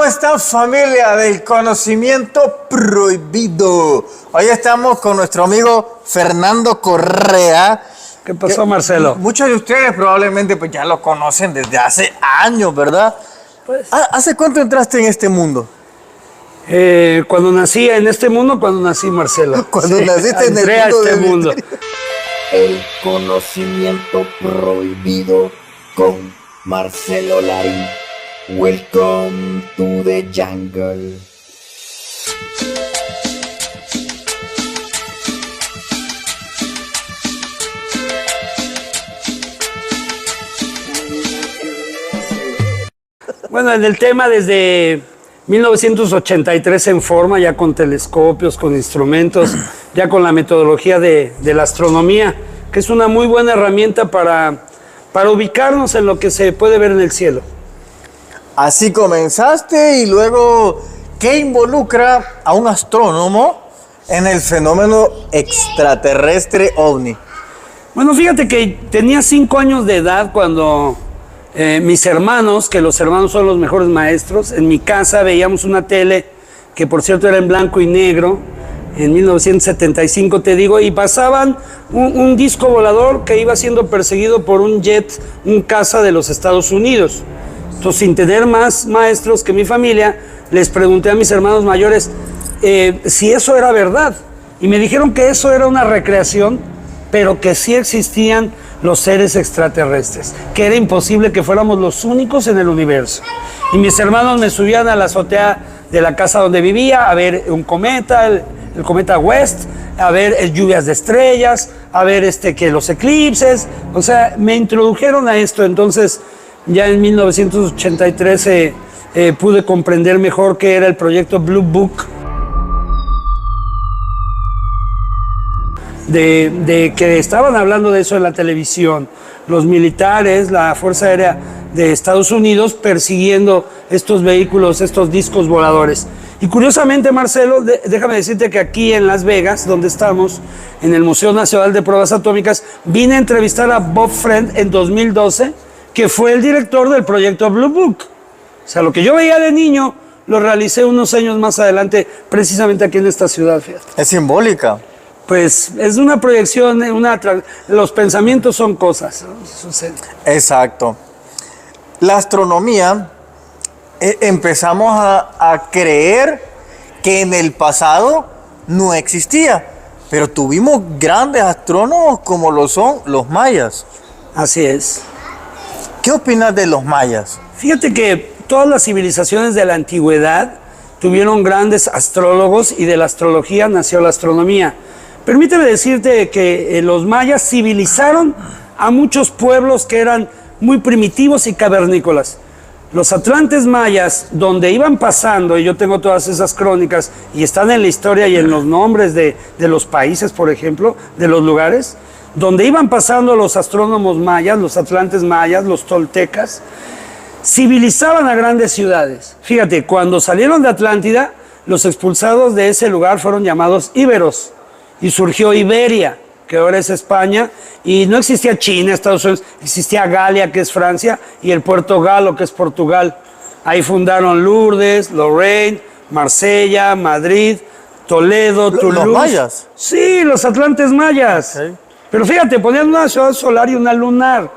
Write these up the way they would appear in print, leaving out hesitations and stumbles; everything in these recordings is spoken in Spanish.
¿Cómo están, familia del conocimiento prohibido? Hoy estamos con nuestro amigo Fernando Correa. ¿Qué pasó, Marcelo? Muchos de ustedes probablemente pues, ya lo conocen desde hace años, ¿verdad? Pues, ¿Hace cuánto entraste en este mundo? cuando nací en este mundo, cuando nací, Marcelo. Cuando naciste en el entré a mundo este del mundo. misterio. El conocimiento prohibido con Marcelo Larín. Welcome to the jungle. Bueno, en el tema desde 1983 en forma, ya con telescopios, con instrumentos, ya con la metodología de la astronomía, que es una muy buena herramienta para ubicarnos en lo que se puede ver en el cielo. Así comenzaste y luego, ¿qué involucra a un astrónomo en el fenómeno extraterrestre ovni? Bueno, fíjate que tenía 5 años de edad cuando mis hermanos, que los hermanos son los mejores maestros, en mi casa veíamos una tele que por cierto era en blanco y negro, en 1975 te digo, y pasaban un disco volador que iba siendo perseguido por un jet, un caza de los Estados Unidos. Entonces, sin tener más maestros que mi familia, les pregunté a mis hermanos mayores si eso era verdad. Y me dijeron que eso era una recreación, pero que sí existían los seres extraterrestres, que era imposible que fuéramos los únicos en el universo. Y mis hermanos me subían a la azotea de la casa donde vivía a ver un cometa, el cometa West, a ver lluvias de estrellas, a ver que los eclipses. O sea, me introdujeron a esto. Entonces, ya en 1983 pude comprender mejor qué era el proyecto Blue Book, de que estaban hablando de eso en la televisión, los militares, la Fuerza Aérea de Estados Unidos persiguiendo estos vehículos, estos discos voladores. Y curiosamente, Marcelo, déjame decirte que aquí en Las Vegas, donde estamos, en el Museo Nacional de Pruebas Atómicas, vine a entrevistar a Bob Friend en 2012, que fue el director del proyecto Blue Book. O sea, lo que yo veía de niño, lo realicé unos años más adelante, precisamente aquí en esta ciudad, fíjate. Es simbólica. Pues es una proyección, los pensamientos son cosas, ¿no? Sucede. Exacto. La astronomía, empezamos a creer que en el pasado no existía, pero tuvimos grandes astrónomos como lo son los mayas. Así es. ¿Qué opinas de los mayas? Fíjate que todas las civilizaciones de la antigüedad tuvieron grandes astrólogos y de la astrología nació la astronomía. Permíteme decirte que los mayas civilizaron a muchos pueblos que eran muy primitivos y cavernícolas. Los atlantes mayas, donde iban pasando, y yo tengo todas esas crónicas, y están en la historia y en los nombres de los países, por ejemplo, de los lugares, donde iban pasando los astrónomos mayas, los atlantes mayas, los toltecas, civilizaban a grandes ciudades. Fíjate, cuando salieron de Atlántida, los expulsados de ese lugar fueron llamados íberos. Y surgió Iberia, que ahora es España, y no existía China, Estados Unidos, existía Galia, que es Francia, y el puerto Galo, que es Portugal. Ahí fundaron Lourdes, Lorraine, Marsella, Madrid, Toledo, Toulouse. ¿Los mayas? Sí, los atlantes mayas. Okay. Pero fíjate, ponían una ciudad solar y una lunar.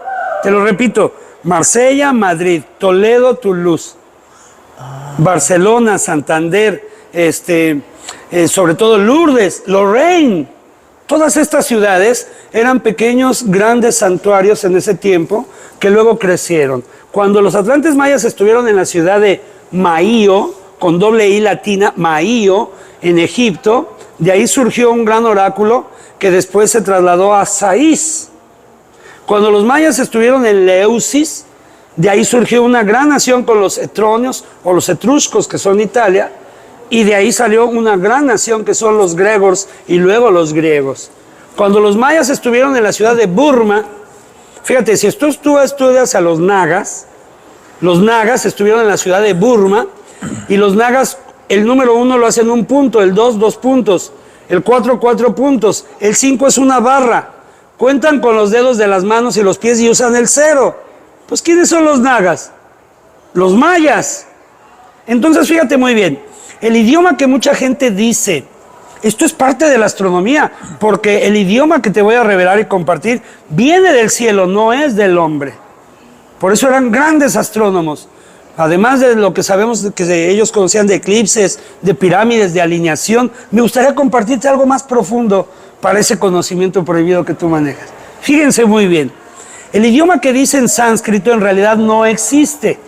Te lo repito, Marsella, Madrid, Toledo, Toulouse, Barcelona, Santander, sobre todo Lourdes, Lorraine. Todas estas ciudades eran pequeños, grandes santuarios en ese tiempo que luego crecieron. Cuando los atlantes mayas estuvieron en la ciudad de Maío, con doble I latina, Maío, en Egipto, de ahí surgió un gran oráculo que después se trasladó a Saís. Cuando los mayas estuvieron en Leusis, de ahí surgió una gran nación con los etronios o los etruscos, que son Italia, y de ahí salió una gran nación que son los gregos y luego los griegos. Cuando los mayas estuvieron en la ciudad de Burma, fíjate, si tú estudias a los nagas estuvieron en la ciudad de Burma, y los nagas, el número 1 lo hacen 1 punto, el 2, 2 puntos, el 4, 4 puntos, el 5 es una barra. Cuentan con los dedos de las manos y los pies y usan el 0. Pues, ¿quiénes son los nagas? Los mayas. Entonces, fíjate muy bien, el idioma que mucha gente dice, esto es parte de la astronomía, porque el idioma que te voy a revelar y compartir viene del cielo, no es del hombre. Por eso eran grandes astrónomos. Además de lo que sabemos que ellos conocían de eclipses, de pirámides, de alineación, me gustaría compartirte algo más profundo para ese conocimiento prohibido que tú manejas. Fíjense muy bien, el idioma que dice en sánscrito en realidad no existe.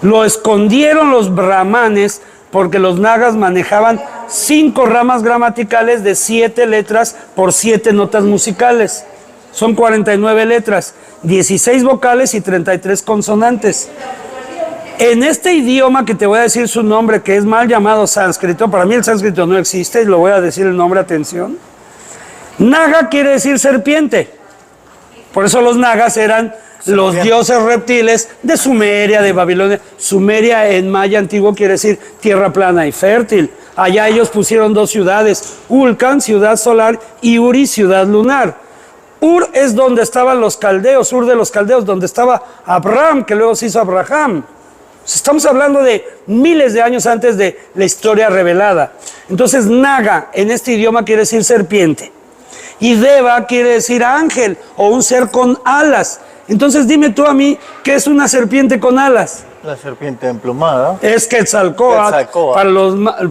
Lo escondieron los brahmanes porque los nagas manejaban 5 ramas gramaticales de 7 letras por 7 notas musicales. Son 49 letras, 16 vocales y 33 consonantes. En este idioma que te voy a decir su nombre, que es mal llamado sánscrito, para mí el sánscrito no existe, y lo voy a decir el nombre, atención. Naga quiere decir serpiente. Por eso los nagas eran los dioses reptiles de Sumeria, de Babilonia. Sumeria en maya antiguo quiere decir tierra plana y fértil. Allá ellos pusieron 2 ciudades, Ulcan, ciudad solar, y Uri, ciudad lunar. Ur es donde estaban los caldeos, Ur de los caldeos, donde estaba Abraham, que luego se hizo Abraham. Estamos hablando de miles de años antes de la historia revelada. Entonces, Naga en este idioma quiere decir serpiente. Y Deva quiere decir ángel o un ser con alas. Entonces, dime tú a mí, ¿qué es una serpiente con alas? La serpiente emplumada. Es Quetzalcóatl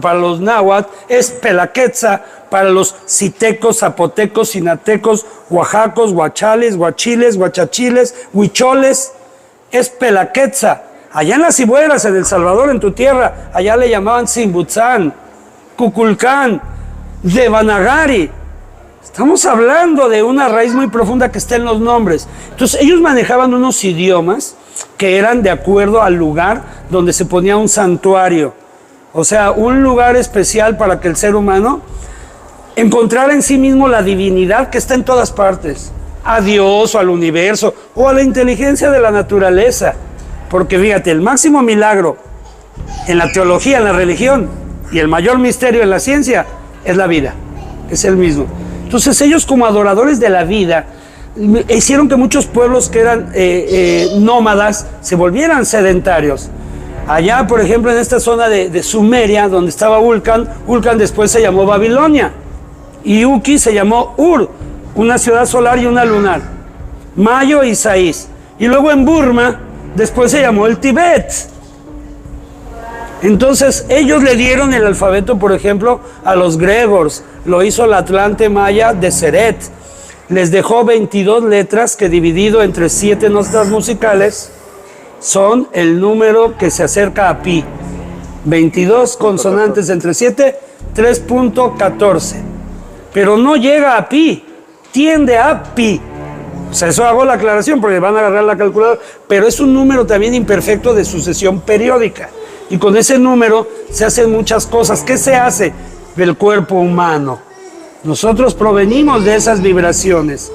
para los náhuatl, es Pelaquetza para los citecos, zapotecos, sinatecos, oaxacos, huachales, huachiles, huachachiles, huicholes, es Pelaquetza. Allá en las Cibueras, en El Salvador, en tu tierra, allá le llamaban Simbutzán, Cuculcán, Devanagari. Estamos hablando de una raíz muy profunda que está en los nombres. Entonces, ellos manejaban unos idiomas que eran de acuerdo al lugar donde se ponía un santuario. O sea, un lugar especial para que el ser humano encontrara en sí mismo la divinidad que está en todas partes. A Dios o al universo o a la inteligencia de la naturaleza. Porque fíjate, el máximo milagro en la teología, en la religión, y el mayor misterio en la ciencia es la vida, es el mismo. Entonces ellos, como adoradores de la vida, hicieron que muchos pueblos que eran nómadas se volvieran sedentarios. Allá, por ejemplo, en esta zona de Sumeria, donde estaba Ulcan, Ulcan después se llamó Babilonia, y Uki se llamó Ur, una ciudad solar y una lunar, Mayo y Saís. Y luego en Burma, después se llamó el Tíbet. Entonces ellos le dieron el alfabeto, por ejemplo, a los gregors. Lo hizo el Atlante maya de Seret. Les dejó 22 letras que, dividido entre 7 notas musicales, son el número que se acerca a pi. 22 consonantes entre 7, 3.14. Pero no llega a pi, tiende a pi. O sea, eso hago la aclaración porque van a agarrar la calculadora, pero es un número también imperfecto de sucesión periódica. Y con ese número se hacen muchas cosas. ¿Qué se hace del cuerpo humano? Nosotros provenimos de esas vibraciones.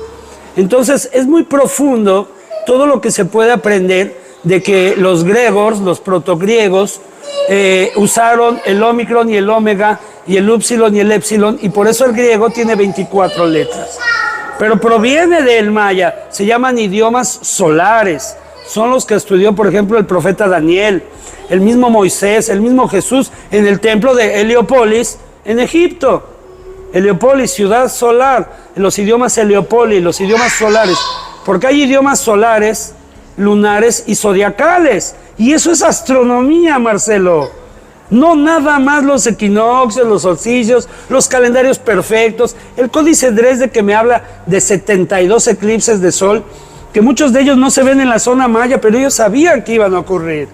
Entonces, es muy profundo todo lo que se puede aprender de que los gregos, los protogriegos, usaron el ómicron y el omega, y el upsilon y el epsilon, y por eso el griego tiene 24 letras. Pero proviene del maya, se llaman idiomas solares. Son los que estudió, por ejemplo, el profeta Daniel, el mismo Moisés, el mismo Jesús en el templo de Heliópolis en Egipto. Heliópolis, ciudad solar, los idiomas Heliópolis, los idiomas solares. Porque hay idiomas solares, lunares y zodiacales. Y eso es astronomía, Marcelo. No nada más los equinoccios, los solsticios, los calendarios perfectos. El códice Dresde, que me habla de 72 eclipses de sol, que muchos de ellos no se ven en la zona maya, pero ellos sabían que iban a ocurrir.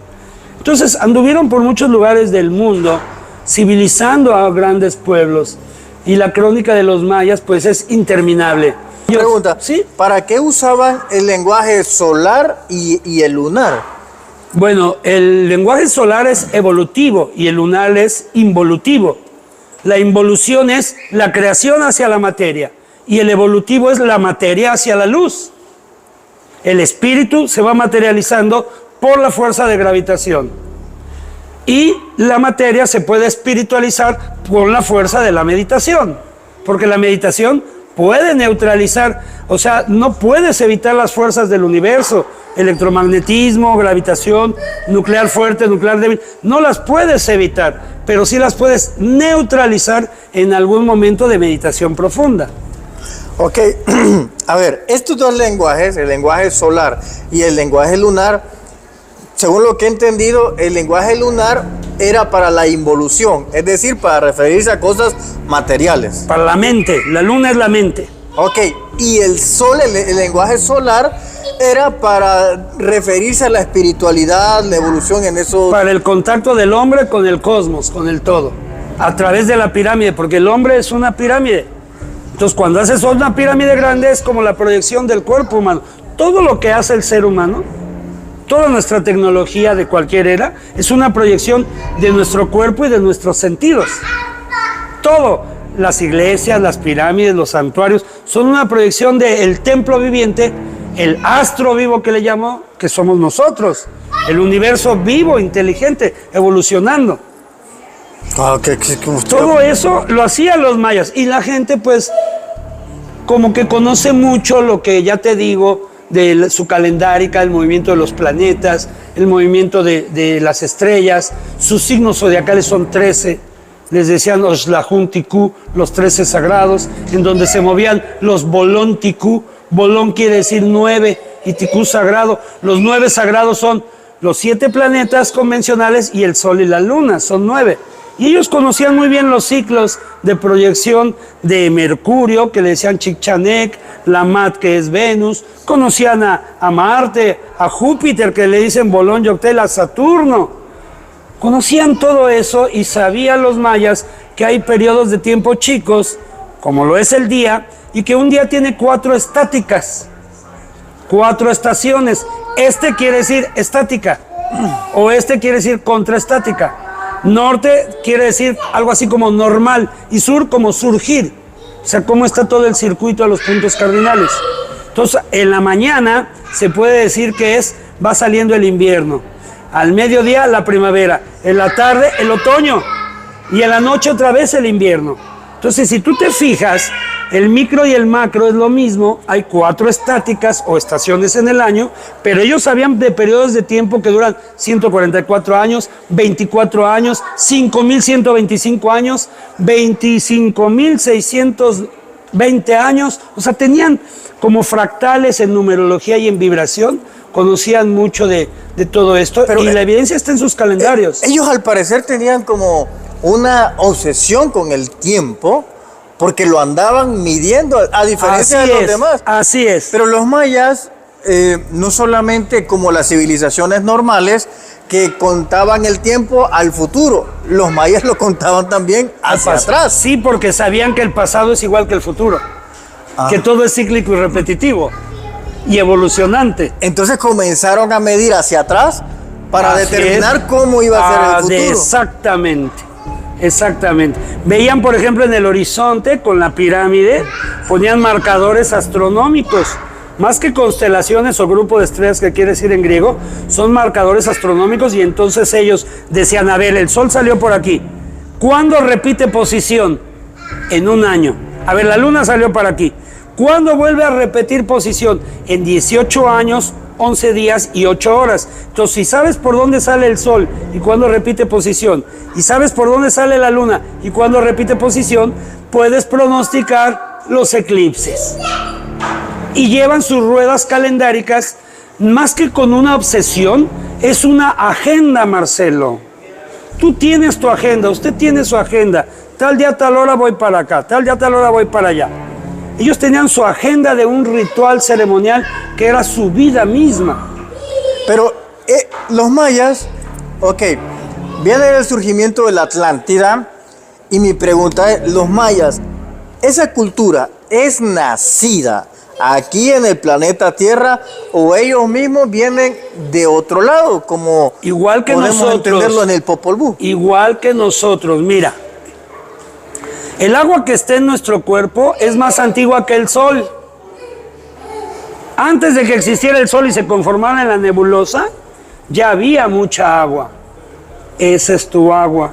Entonces anduvieron por muchos lugares del mundo, civilizando a grandes pueblos. Y la crónica de los mayas, pues, es interminable. Pregunta, ¿sí? ¿Para qué usaban el lenguaje solar y el lunar? Bueno, el lenguaje solar es evolutivo y el lunar es involutivo. La involución es la creación hacia la materia y el evolutivo es la materia hacia la luz. El espíritu se va materializando por la fuerza de gravitación y la materia se puede espiritualizar por la fuerza de la meditación, porque la meditación puede neutralizar, o sea, no puedes evitar las fuerzas del universo. electromagnetismo, gravitación, nuclear fuerte, nuclear débil. No las puedes evitar, pero sí las puedes neutralizar en algún momento de meditación profunda. Ok, a ver, estos dos lenguajes, el lenguaje solar y el lenguaje lunar, según lo que he entendido, el lenguaje lunar era para la involución, es decir, para referirse a cosas materiales. Para la mente, la luna es la mente. Ok, y el sol, el lenguaje solar, era para referirse a la espiritualidad, la evolución en eso. Para el contacto del hombre con el cosmos, con el todo, a través de la pirámide, porque el hombre es una pirámide. Entonces, cuando haces una pirámide grande es como la proyección del cuerpo humano. Todo lo que hace el ser humano, toda nuestra tecnología de cualquier era, es una proyección de nuestro cuerpo y de nuestros sentidos. Todo, las iglesias, las pirámides, los santuarios, son una proyección del templo viviente, el astro vivo que le llamo, que somos nosotros, el universo vivo, inteligente, evolucionando. Todo eso lo hacían los mayas y la gente pues como que conoce mucho lo que ya te digo de su calendárica, el movimiento de los planetas, el movimiento de las estrellas, sus signos zodiacales son 13, les decían Oxlahun Tikú, los 13 sagrados, en donde se movían los Bolón Tikú, Bolón quiere decir 9 y Tikú sagrado, los 9 sagrados son los 7 planetas convencionales y el Sol y la Luna, son 9. Y ellos conocían muy bien los ciclos de proyección de Mercurio, que le decían Chichanek, la Mat, que es Venus. Conocían a Marte, a Júpiter, que le dicen Bolón Yoctel, a Saturno. Conocían todo eso y sabían los mayas que hay periodos de tiempo chicos, como lo es el día, y que un día tiene 4 estáticas, 4 estaciones. Este quiere decir estática, o este quiere decir contraestática. Norte quiere decir algo así como normal y sur como surgir. O sea, cómo está todo el circuito a los puntos cardinales. Entonces, en la mañana se puede decir que va saliendo el invierno. Al mediodía la primavera. En la tarde el otoño. Y en la noche otra vez el invierno. Entonces, si tú te fijas, el micro y el macro es lo mismo. Hay 4 estáticas o estaciones en el año, pero ellos sabían de periodos de tiempo que duran 144 años, 24 años, 5.125 años, 25.620 años. O sea, tenían como fractales en numerología y en vibración, conocían mucho de todo esto, pero, y la evidencia está en sus calendarios. Ellos al parecer tenían como una obsesión con el tiempo, porque lo andaban midiendo, a diferencia de los demás. Así es. Pero los mayas, no solamente como las civilizaciones normales, que contaban el tiempo al futuro, los mayas lo contaban también hacia atrás. Sí, porque sabían que el pasado es igual que el futuro, que todo es cíclico y repetitivo y evolucionante. Entonces comenzaron a medir hacia atrás para determinar cómo iba a ser el futuro. Exactamente. Exactamente. Veían, por ejemplo, en el horizonte con la pirámide, ponían marcadores astronómicos, más que constelaciones o grupo de estrellas que quiere decir en griego, son marcadores astronómicos y entonces ellos decían, a ver, el sol salió por aquí. ¿Cuándo repite posición? En un año. A ver, la luna salió por aquí. ¿Cuándo vuelve a repetir posición? En 18 años, 11 días y 8 horas. Entonces, si sabes por dónde sale el sol y cuándo repite posición, y sabes por dónde sale la luna y cuándo repite posición, puedes pronosticar los eclipses. Y llevan sus ruedas calendáricas, más que con una obsesión, es una agenda, Marcelo. Tú tienes tu agenda, usted tiene su agenda. Tal día, tal hora voy para acá, tal día, tal hora voy para allá. Ellos tenían su agenda de un ritual ceremonial que era su vida misma. Pero los mayas, ok, viene el surgimiento de la Atlántida y mi pregunta es, los mayas, ¿esa cultura es nacida aquí en el planeta Tierra o ellos mismos vienen de otro lado, como igual que podemos nosotros, entenderlo en el Popol Vuh? Igual que nosotros, mira. El agua que está en nuestro cuerpo es más antigua que el sol. Antes de que existiera el sol y se conformara en la nebulosa, ya había mucha agua. Esa es tu agua.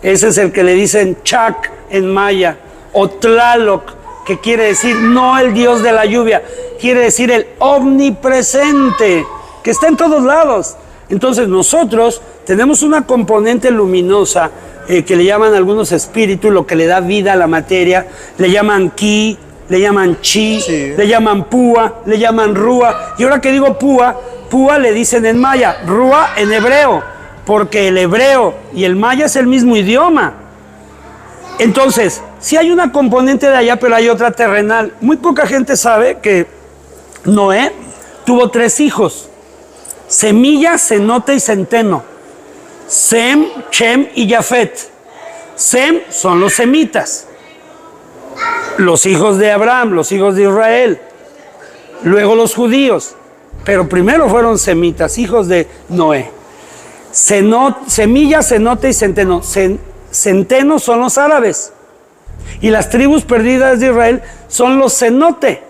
Ese es el que le dicen Chac en maya, o Tlaloc, que quiere decir no el dios de la lluvia, quiere decir el omnipresente. que está en todos lados. Entonces nosotros tenemos una componente luminosa que le llaman algunos espíritus, lo que le da vida a la materia, le llaman ki, le llaman chi, Sí. le llaman púa, le llaman rúa. Y ahora que digo púa, púa le dicen en maya, rúa en hebreo, porque el hebreo y el maya es el mismo idioma. Entonces, sí hay una componente de allá, pero hay otra terrenal. Muy poca gente sabe que Noé tuvo 3 hijos: Semilla, Cenote y Centeno. Sem, Chem y Jafet. Sem son los semitas, los hijos de Abraham, los hijos de Israel. Luego los judíos, pero primero fueron semitas, hijos de Noé. Semilla, Cenote y Centeno. Centeno son los árabes. Y las tribus perdidas de Israel son los cenote,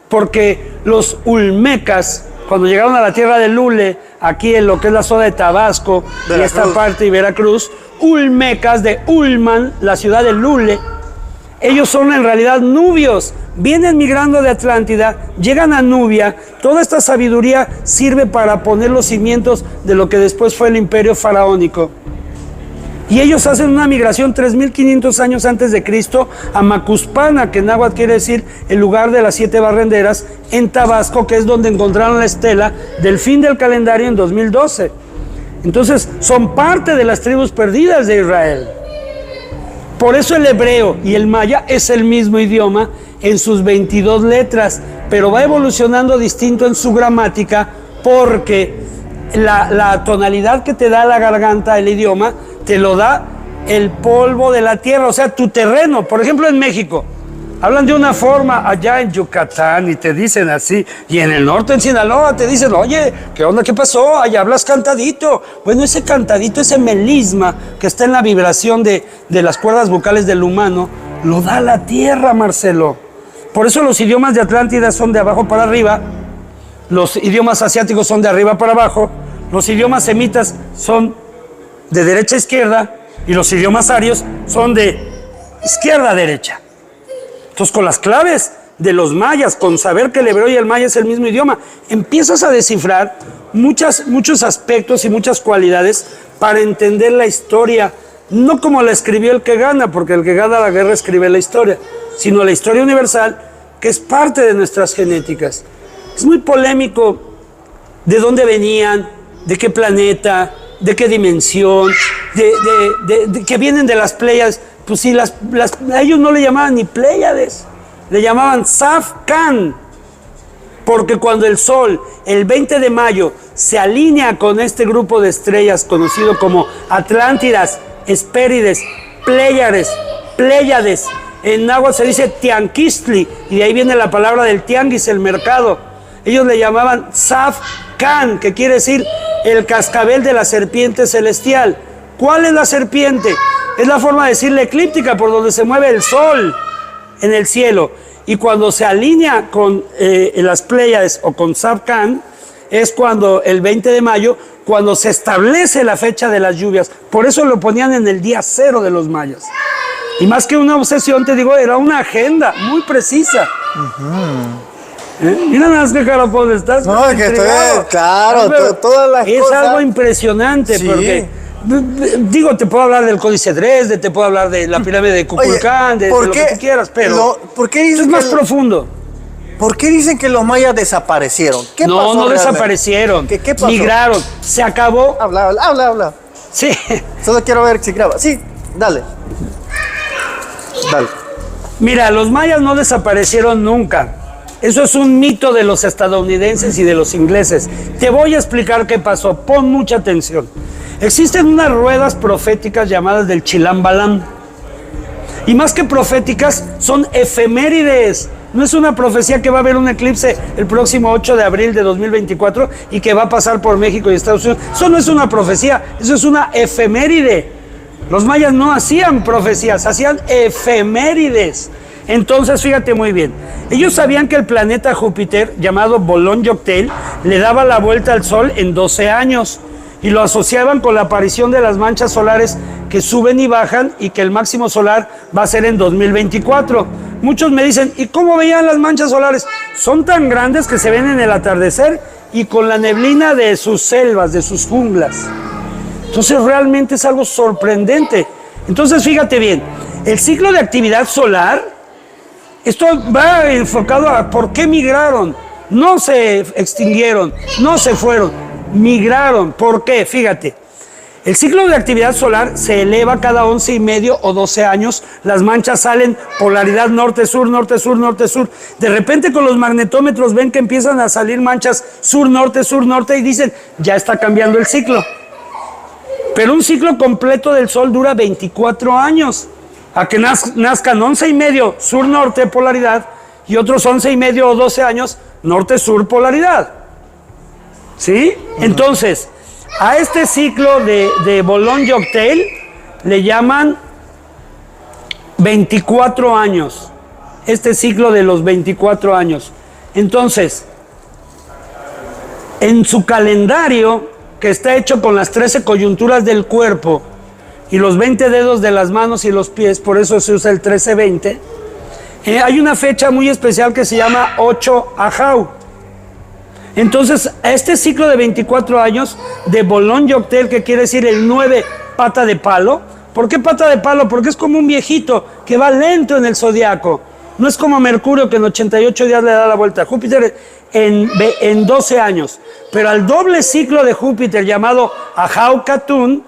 porque los olmecas, cuando llegaron a la tierra de Lule, aquí en lo que es la zona de Tabasco, y esta parte de Veracruz, olmecas de Ulman, la ciudad de Lule, ellos son en realidad nubios, vienen migrando de Atlántida, llegan a Nubia, toda esta sabiduría sirve para poner los cimientos de lo que después fue el imperio faraónico. Y ellos hacen una migración 3.500 años antes de Cristo a Macuspana, que en náhuatl quiere decir el lugar de las 7 barrenderas, en Tabasco, que es donde encontraron la estela del fin del calendario en 2012. Entonces, son parte de las tribus perdidas de Israel. Por eso el hebreo y el maya es el mismo idioma en sus 22 letras, pero va evolucionando distinto en su gramática, porque la tonalidad que te da la garganta, el idioma, te lo da el polvo de la tierra, o sea, tu terreno. Por ejemplo, en México, hablan de una forma allá en Yucatán y te dicen así, y en el norte, en Sinaloa, te dicen, oye, ¿qué onda? ¿Qué pasó? Allá hablas cantadito. Bueno, ese cantadito, ese melisma que está en la vibración de las cuerdas vocales del humano, lo da la tierra, Marcelo. Por eso los idiomas de Atlántida son de abajo para arriba, los idiomas asiáticos son de arriba para abajo, los idiomas semitas son de derecha a izquierda, y los idiomas arios son de izquierda a derecha. Entonces, con las claves de los mayas, con saber que el hebreo y el maya es el mismo idioma, empiezas a descifrar muchos aspectos y muchas cualidades para entender la historia, no como la escribió el que gana, porque el que gana la guerra escribe la historia, sino la historia universal, que es parte de nuestras genéticas. Es muy polémico de dónde venían, de qué planeta, de qué dimensión, de que vienen de las Pléyades. Pues sí, a ellos no le llamaban ni Pléyades, le llamaban Saf-Can, porque cuando el Sol, el 20 de mayo, se alinea con este grupo de estrellas conocido como Atlántidas, Hespérides, Pléyades, en náhuatl se dice Tianquistli, y de ahí viene la palabra del tianguis, el mercado. Ellos le llamaban Saf-Can, que quiere decir el cascabel de la serpiente celestial. ¿Cuál es la serpiente? Es la forma de decirle eclíptica, por donde se mueve el sol en el cielo. Y cuando se alinea con las Pléyades o con Saf-Can, es cuando el 20 de mayo, cuando se establece la fecha de las lluvias. Por eso lo ponían en el día 0 de los mayas. Y más que una obsesión, te digo, era una agenda muy precisa. Mira nada más que cara pobre estás. No, es que estoy, claro, todas las es cosas. Es algo impresionante, sí. Porque, digo, te puedo hablar del Códice Dresde, te puedo hablar de la pirámide de Kukulcán, de lo que tú quieras, pero ¿por qué dicen es más profundo. ¿Por qué dicen que los mayas desaparecieron? ¿Qué pasó? No realmente? Desaparecieron. ¿Qué pasó? Migraron. Se acabó. Habla. Sí. Solo quiero ver si graba. Sí, dale. Mira, los mayas no desaparecieron nunca. Eso es un mito de los estadounidenses y de los ingleses. Te voy a explicar qué pasó. Pon mucha atención. Existen unas ruedas proféticas llamadas del Chilam Balam. Y más que proféticas, son efemérides. No es una profecía que va a haber un eclipse el próximo 8 de abril de 2024 y que va a pasar por México y Estados Unidos. Eso no es una profecía, eso es una efeméride. Los mayas no hacían profecías, hacían efemérides. Entonces, fíjate muy bien. Ellos sabían que el planeta Júpiter, llamado Bolón Yoctel, le daba la vuelta al Sol en 12 años. Y lo asociaban con la aparición de las manchas solares que suben y bajan y que el máximo solar va a ser en 2024. Muchos me dicen, ¿y cómo veían las manchas solares? Son tan grandes que se ven en el atardecer y con la neblina de sus selvas, de sus junglas. Entonces realmente es algo sorprendente. Entonces fíjate bien, el ciclo de actividad solar, esto va enfocado a por qué migraron. No se extinguieron, no se fueron, migraron. ¿Por qué? Fíjate. El ciclo de actividad solar se eleva cada 11,5 o 12 años. Las manchas salen polaridad norte-sur, norte-sur, norte-sur. De repente con los magnetómetros ven que empiezan a salir manchas sur-norte y dicen, ya está cambiando el ciclo. Pero un ciclo completo del Sol dura 24 años. A que nazcan 11,5 sur-norte polaridad y otros 11,5 o 12 años norte-sur polaridad. ¿Sí? Entonces, a este ciclo de Boulogne-Jonctel le llaman 24 años. Este ciclo de los 24 años. Entonces, en su calendario, que está hecho con las 13 coyunturas del cuerpo y los 20 dedos de las manos y los pies, por eso se usa el 13-20, hay una fecha muy especial que se llama 8 Ajau. Entonces, a este ciclo de 24 años de Boulogne-Jonctel, que quiere decir el 9 pata de palo. ¿Por qué pata de palo? Porque es como un viejito que va lento en el zodiaco. No es como Mercurio, que en 88 días le da la vuelta a Júpiter en 12 años. Pero al doble ciclo de Júpiter llamado Ajau Catún,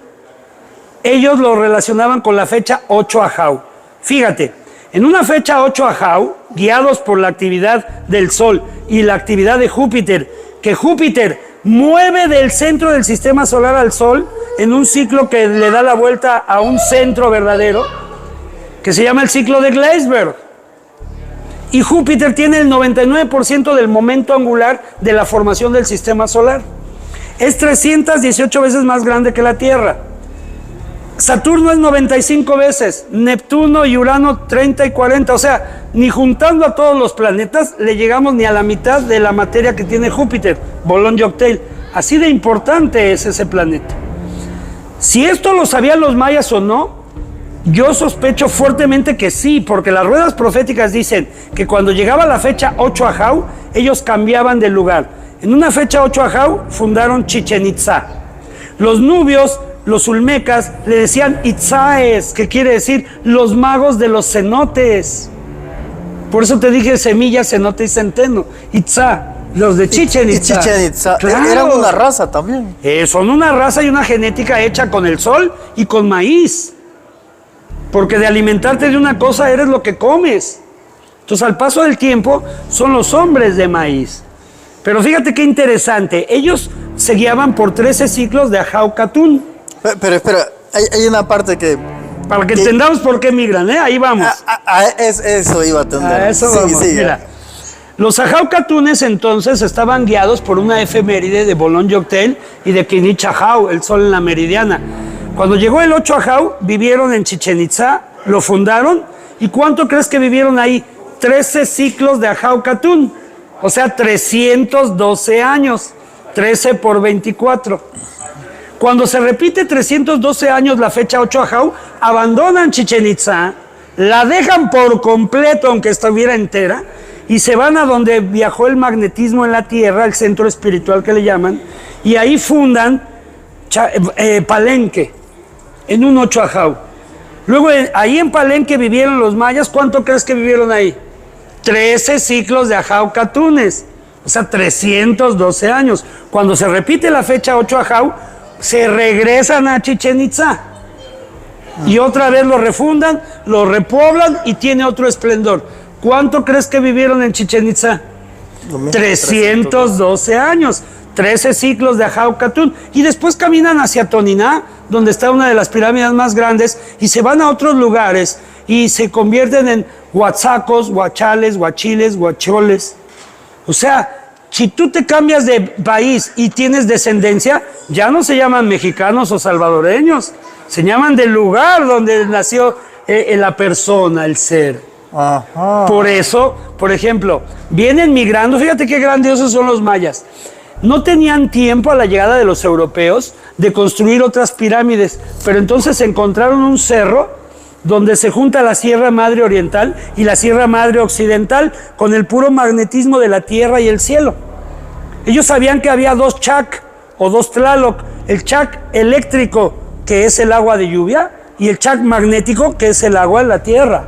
ellos lo relacionaban con la fecha 8 Ajau. Fíjate, en una fecha 8 Ajau, guiados por la actividad del Sol y la actividad de Júpiter, que Júpiter mueve del centro del sistema solar al Sol en un ciclo que le da la vuelta a un centro verdadero, que se llama el ciclo de Gleisberg. Y Júpiter tiene el 99% del momento angular de la formación del sistema solar. Es 318 veces más grande que la Tierra. Saturno es 95 veces, Neptuno y Urano 30 y 40, o sea, ni juntando a todos los planetas le llegamos ni a la mitad de la materia que tiene Júpiter, Boulogne-Jonctel. Así de importante es ese planeta. Si esto lo sabían los mayas o no, yo sospecho fuertemente que sí, porque las ruedas proféticas dicen que cuando llegaba la fecha 8 Ajau, ellos cambiaban de lugar. En una fecha 8 Ajau fundaron Chichén Itzá. Los nubios, los olmecas, le decían Itzaes, que quiere decir los magos de los cenotes. Por eso te dije semilla, cenote y centeno. Itzá, los de Chichén Itzá. Chichén Itzá. Claro. Eran una raza también. Son una raza y una genética hecha con el sol y con maíz. Porque de alimentarte de una cosa eres lo que comes. Entonces, al paso del tiempo, son los hombres de maíz. Pero fíjate qué interesante. Ellos se guiaban por 13 ciclos de Ajau Catún. Pero espera, hay una parte que... Para que entendamos por qué migran, ¿eh? Ahí vamos. Eso iba a entender. A eso vamos. Mira, los Ajau Catunes entonces estaban guiados por una efeméride de Boulogne-Jonctel y de Kinich Ajau, el sol en la meridiana. Cuando llegó el 8 Ajau, vivieron en Chichén Itzá, lo fundaron. ¿Y cuánto crees que vivieron ahí? 13 ciclos de Ajau Catún. O sea, 312 años. 13 por 24. Cuando se repite 312 años la fecha 8 Ajau, abandonan Chichén Itzá, la dejan por completo, aunque estuviera entera, y se van a donde viajó el magnetismo en la Tierra, el centro espiritual que le llaman, y ahí fundan Palenque, en un 8 Ajau. Luego, ahí en Palenque vivieron los mayas. ¿Cuánto crees que vivieron ahí? 13 ciclos de Ajau Catunes, o sea, 312 años. Cuando se repite la fecha 8 Ajau, se regresan a Chichén Itzá y otra vez lo refundan, lo repoblan y tiene otro esplendor. ¿Cuánto crees que vivieron en Chichén Itzá? 312 años, 13 ciclos de Ajau Catún, y después caminan hacia Toniná, donde está una de las pirámides más grandes, y se van a otros lugares y se convierten en huatzacos, huachales, huachiles, huacholes. O sea, si tú te cambias de país y tienes descendencia, ya no se llaman mexicanos o salvadoreños, se llaman del lugar donde nació la persona, el ser. Ajá. Por eso, por ejemplo, vienen migrando, fíjate qué grandiosos son los mayas. No tenían tiempo a la llegada de los europeos de construir otras pirámides, pero entonces encontraron un cerro donde se junta la Sierra Madre Oriental y la Sierra Madre Occidental con el puro magnetismo de la tierra y el cielo. Ellos sabían que había dos Chac o dos Tlaloc, el Chac eléctrico, que es el agua de lluvia, y el Chac magnético, que es el agua de la tierra.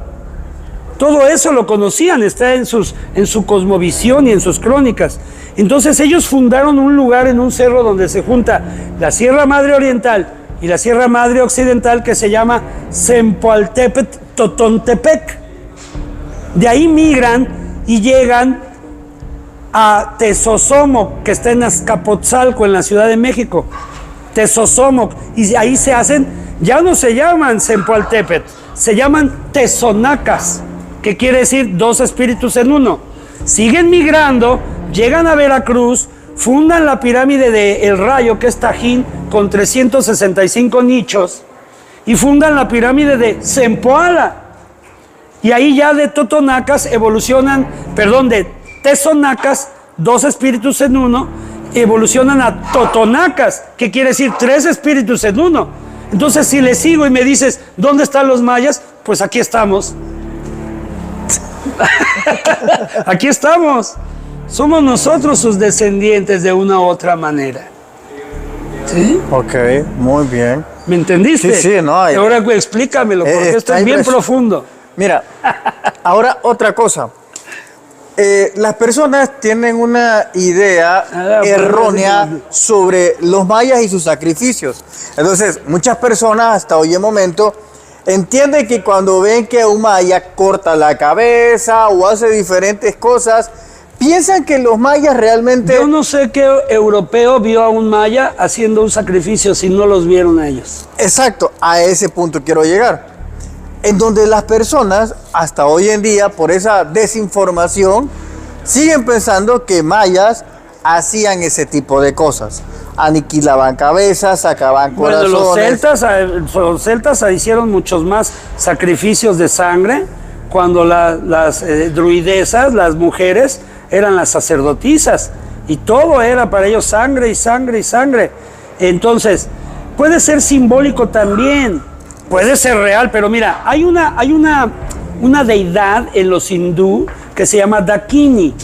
Todo eso lo conocían, está en su cosmovisión y en sus crónicas. Entonces ellos fundaron un lugar en un cerro donde se junta la Sierra Madre Oriental y la Sierra Madre Occidental, que se llama Zempoaltépetl Totontepec. De ahí migran y llegan a Tezosomoc, que está en Azcapotzalco, en la Ciudad de México. Tezosomoc, y ahí se hacen, ya no se llaman Zempoaltépetl, se llaman Tezonacas, que quiere decir dos espíritus en uno. Siguen migrando, llegan a Veracruz, fundan la pirámide de El Rayo, que es Tajín, con 365 nichos, y fundan la pirámide de Zempoala. Y ahí ya de Totonacas de Tezonacas, dos espíritus en uno, evolucionan a Totonacas, que quiere decir tres espíritus en uno. Entonces, si le sigo y me dices, ¿dónde están los mayas? Pues aquí estamos. Aquí estamos. Somos nosotros sus descendientes de una u otra manera. ¿Sí? Ok, muy bien. ¿Me entendiste? Sí, no. Ahora explícamelo, porque esto es bien profundo. Mira, ahora otra cosa. Las personas tienen una idea errónea sobre los mayas y sus sacrificios. Entonces, muchas personas hasta hoy en momento entienden que cuando ven que un maya corta la cabeza o hace diferentes cosas, piensan que los mayas realmente... Yo no sé qué europeo vio a un maya haciendo un sacrificio si no los vieron a ellos. Exacto, a ese punto quiero llegar. En donde las personas, hasta hoy en día, por esa desinformación, siguen pensando que mayas hacían ese tipo de cosas. Aniquilaban cabezas, sacaban corazones. Bueno, los celtas hicieron muchos más sacrificios de sangre cuando las druidesas, las mujeres, eran las sacerdotisas. Y todo era para ellos sangre y sangre y sangre. Entonces, puede ser simbólico también. Puede ser real, pero mira, hay una deidad en los hindú que se llama Dakini.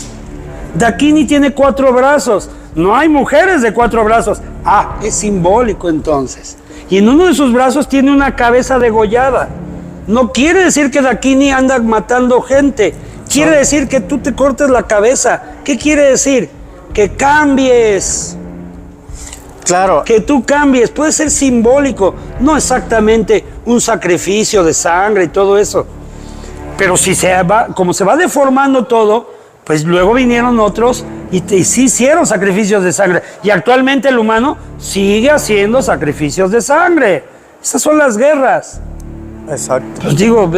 Dakini tiene 4 brazos. No hay mujeres de 4 brazos. Ah, es simbólico entonces. Y en uno de sus brazos tiene una cabeza degollada. No quiere decir que Dakini anda matando gente. Quiere decir que tú te cortes la cabeza. ¿Qué quiere decir? Que cambies. Claro. Que tú cambies, puede ser simbólico, no exactamente un sacrificio de sangre y todo eso. Pero si como se va deformando todo, pues luego vinieron otros y sí hicieron sacrificios de sangre. Y actualmente el humano sigue haciendo sacrificios de sangre. Esas son las guerras. Exacto. Pues digo,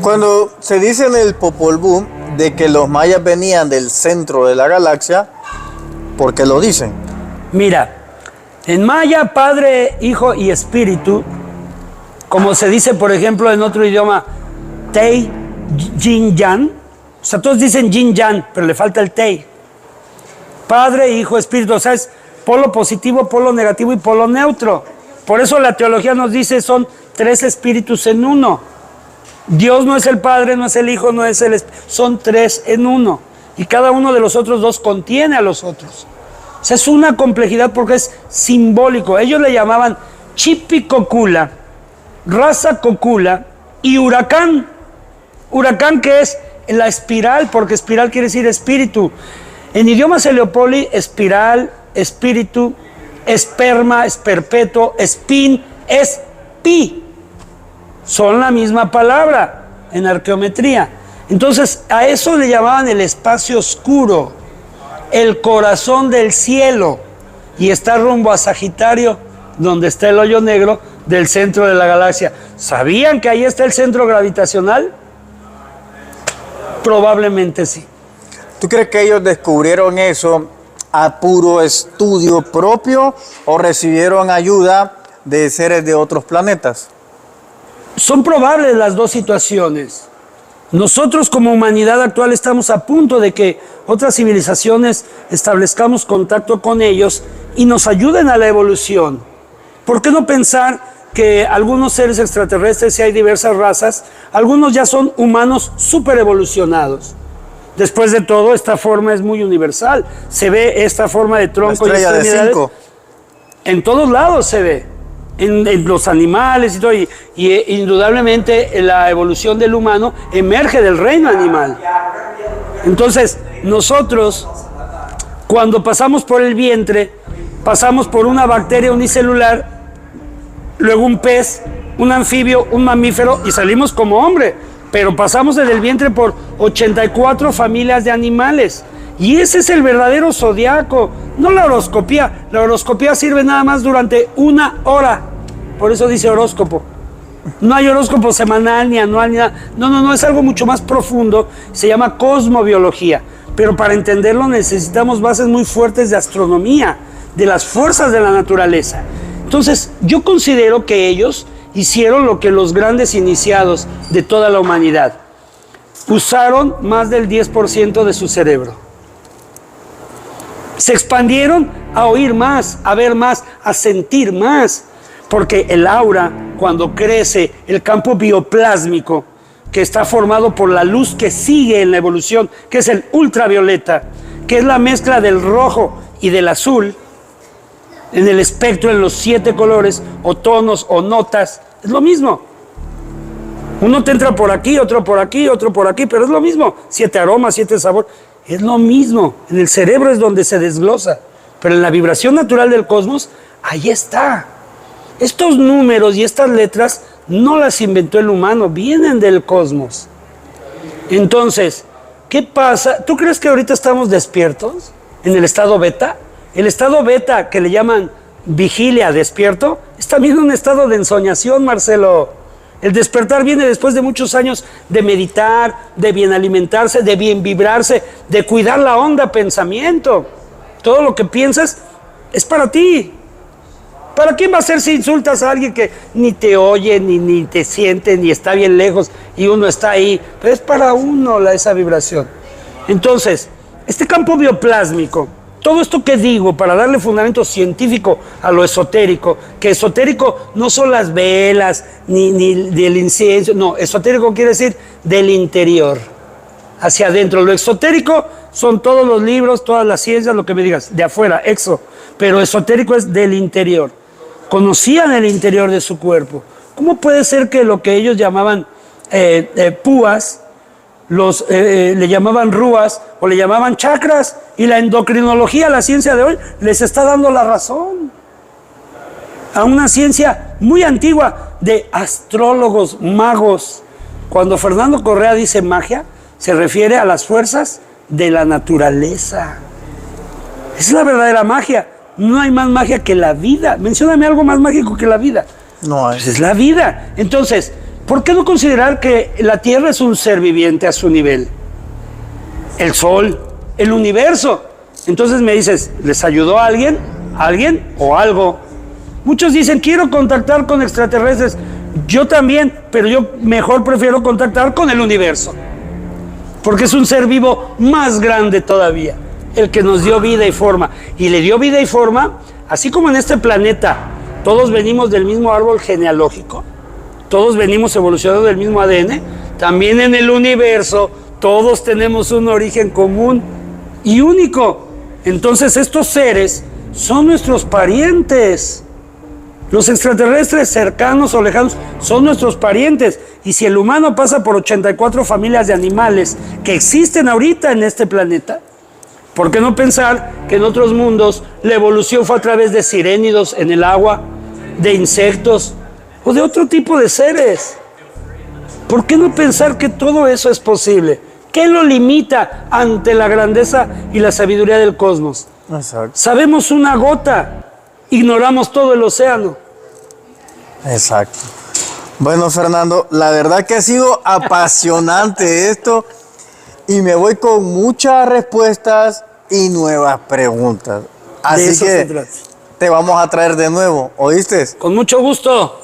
cuando se dice en el Popol Vuh de que los mayas venían del centro de la galaxia, ¿por qué lo dicen? Mira, en maya, Padre, Hijo y Espíritu, como se dice, por ejemplo, en otro idioma, Tei, Yin, Yan. O sea, todos dicen Yin, Yan, pero le falta el Tei. Padre, Hijo, Espíritu. O sea, es polo positivo, polo negativo y polo neutro. Por eso la teología nos dice son 3 espíritus en uno. Dios no es el Padre, no es el Hijo, no es el Espíritu. Son 3 en uno. Y cada uno de los otros 2 contiene a los otros. O sea, es una complejidad porque es simbólico. Ellos le llamaban Chipicocula, Raza Cocula y Huracán. Huracán, que es la espiral, porque espiral quiere decir espíritu. En idioma Seleopoli, espiral, espíritu, esperma, esperpetuo, espín, es pi. Son la misma palabra en arqueometría. Entonces, a eso le llamaban el espacio oscuro, el corazón del cielo, y está rumbo a Sagitario, donde está el hoyo negro del centro de la galaxia. ¿Sabían que ahí está el centro gravitacional? Probablemente sí. ¿Tú crees que ellos descubrieron eso a puro estudio propio o recibieron ayuda de seres de otros planetas? Son probables las dos situaciones. Nosotros como humanidad actual estamos a punto de que otras civilizaciones establezcamos contacto con ellos y nos ayuden a la evolución. ¿Por qué no pensar que algunos seres extraterrestres, si hay diversas razas, algunos ya son humanos súper evolucionados? Después de todo, esta forma es muy universal. Se ve esta forma de tronco y estrella de extremidades. 5. En todos lados se ve. En los animales y todo. Y indudablemente la evolución del humano emerge del reino animal. Entonces, nosotros, cuando pasamos por el vientre, pasamos por una bacteria unicelular, luego un pez, un anfibio, un mamífero y salimos como hombre. Pero pasamos desde el vientre por 84 familias de animales. Y ese es el verdadero zodiaco, no la horoscopía. La horoscopía sirve nada más durante 1 hora. Por eso dice horóscopo. No hay horóscopo semanal ni anual ni nada. No, es algo mucho más profundo. Se llama cosmobiología. Pero para entenderlo necesitamos bases muy fuertes de astronomía, de las fuerzas de la naturaleza. Entonces, yo considero que ellos hicieron lo que los grandes iniciados de toda la humanidad. Usaron más del 10% de su cerebro. Se expandieron a oír más, a ver más, a sentir más. Porque el aura, cuando crece, el campo bioplásmico, que está formado por la luz que sigue en la evolución, que es el ultravioleta, que es la mezcla del rojo y del azul, en el espectro, en los 7 colores, o tonos, o notas, es lo mismo. Uno te entra por aquí, otro por aquí, otro por aquí, pero es lo mismo. 7 aromas, 7 sabores, es lo mismo. En el cerebro es donde se desglosa, pero en la vibración natural del cosmos, ahí está. Estos números y estas letras no las inventó el humano, vienen del cosmos. Entonces, ¿qué pasa? ¿Tú crees que ahorita estamos despiertos en el estado beta? El estado beta, que le llaman vigilia, despierto, es también un estado de ensoñación, Marcelo. El despertar viene después de muchos años de meditar, de bien alimentarse, de bien vibrarse, de cuidar la onda pensamiento. Todo lo que piensas es para ti. ¿Para quién va a ser si insultas a alguien que ni te oye, ni te siente, ni está bien lejos y uno está ahí? Pero es para uno esa vibración. Entonces, este campo bioplásmico, todo esto que digo para darle fundamento científico a lo esotérico, que esotérico no son las velas ni del incienso, no, esotérico quiere decir del interior, hacia adentro. Lo exotérico son todos los libros, todas las ciencias, lo que me digas, de afuera, exo, pero esotérico es del interior. Conocían el interior de su cuerpo. ¿Cómo puede ser que lo que ellos llamaban púas, le llamaban rúas o le llamaban chakras, y la endocrinología, la ciencia de hoy, les está dando la razón a una ciencia muy antigua de astrólogos, magos? Cuando Fernando Correa dice magia, se refiere a las fuerzas de la naturaleza. Es la verdadera magia. No hay más magia que la vida. Mencióname algo más mágico que la vida. No hay. Pues es la vida. Entonces, ¿por qué no considerar que la Tierra es un ser viviente a su nivel? El Sol, el universo. Entonces me dices, ¿les ayudó a alguien? ¿Alguien o algo? Muchos dicen, quiero contactar con extraterrestres. Yo también, pero yo mejor prefiero contactar con el universo. Porque es un ser vivo más grande todavía, el que nos dio vida y forma. Y le dio vida y forma, así como en este planeta, todos venimos del mismo árbol genealógico, todos venimos evolucionando del mismo ADN, también en el universo todos tenemos un origen común y único. Entonces estos seres son nuestros parientes. Los extraterrestres cercanos o lejanos son nuestros parientes. Y si el humano pasa por 84 familias de animales que existen ahorita en este planeta, ¿por qué no pensar que en otros mundos la evolución fue a través de sirénidos en el agua, de insectos o de otro tipo de seres? ¿Por qué no pensar que todo eso es posible? ¿Qué lo limita ante la grandeza y la sabiduría del cosmos? Exacto. Sabemos una gota, ignoramos todo el océano. Exacto. Bueno, Fernando, la verdad que ha sido apasionante esto y me voy con muchas respuestas y nuevas preguntas. De Así eso se que trata. te vamos a traer de nuevo, ¿oíste? Con mucho gusto.